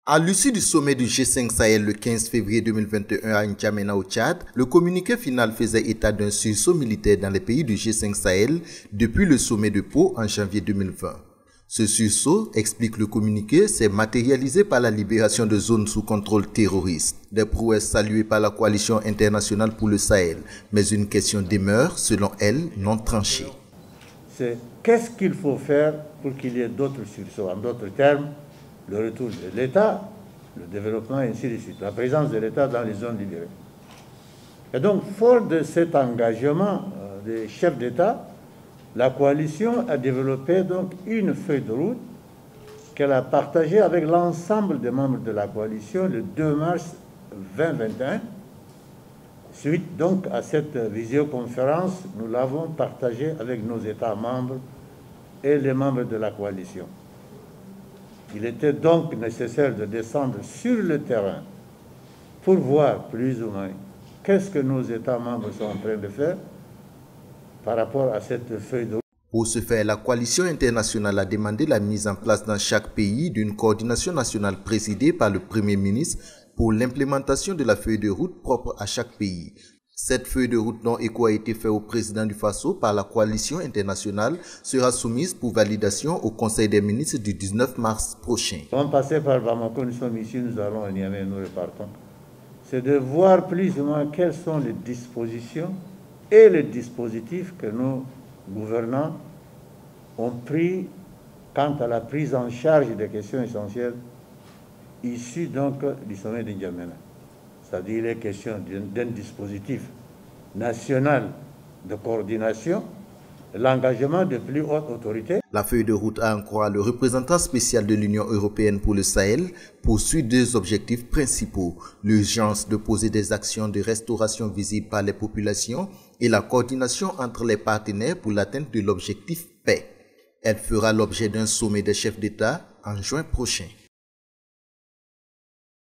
À l'issue du sommet du G5 Sahel le 15 février 2021 à N'Djamena au Tchad, le communiqué final faisait état d'un sursaut militaire dans les pays du G5 Sahel depuis le sommet de Pau en janvier 2020. Ce sursaut, explique le communiqué, s'est matérialisé par la libération de zones sous contrôle terroriste, des prouesses saluées par la coalition internationale pour le Sahel, mais une question demeure, selon elle, non tranchée. C'est qu'est-ce qu'il faut faire pour qu'il y ait d'autres sursauts? En d'autres termes, le retour de l'État, le développement, et ainsi de suite, la présence de l'État dans les zones libérées. Et donc, fort de cet engagement des chefs d'État, la coalition a développé donc une feuille de route qu'elle a partagée avec l'ensemble des membres de la coalition le 2 mars 2021. Suite donc à cette visioconférence, nous l'avons partagée avec nos États membres et les membres de la coalition. Il était donc nécessaire de descendre sur le terrain pour voir plus ou moins qu'est-ce que nos États membres sont en train de faire par rapport à cette feuille de route. Pour ce faire, la coalition internationale a demandé la mise en place dans chaque pays d'une coordination nationale présidée par le Premier ministre pour l'implémentation de la feuille de route propre à chaque pays. Cette feuille de route dont écho a été fait au président du Faso par la coalition internationale sera soumise pour validation au Conseil des ministres du 19 mars prochain. On va passer par Bamako, nous sommes ici, nous allons à Niamey, nous repartons. C'est de voir plus ou moins quelles sont les dispositions et les dispositifs que nos gouvernants ont pris quant à la prise en charge des questions essentielles issues donc du sommet de N'Djamena. C'est-à-dire les questions d'un dispositif national de coordination, l'engagement de plus hautes autorités. La feuille de route, à en croire le représentant spécial de l'Union européenne pour le Sahel, poursuit deux objectifs principaux: l'urgence de poser des actions de restauration visibles par les populations et la coordination entre les partenaires pour l'atteinte de l'objectif paix. Elle fera l'objet d'un sommet des chefs d'État en juin prochain.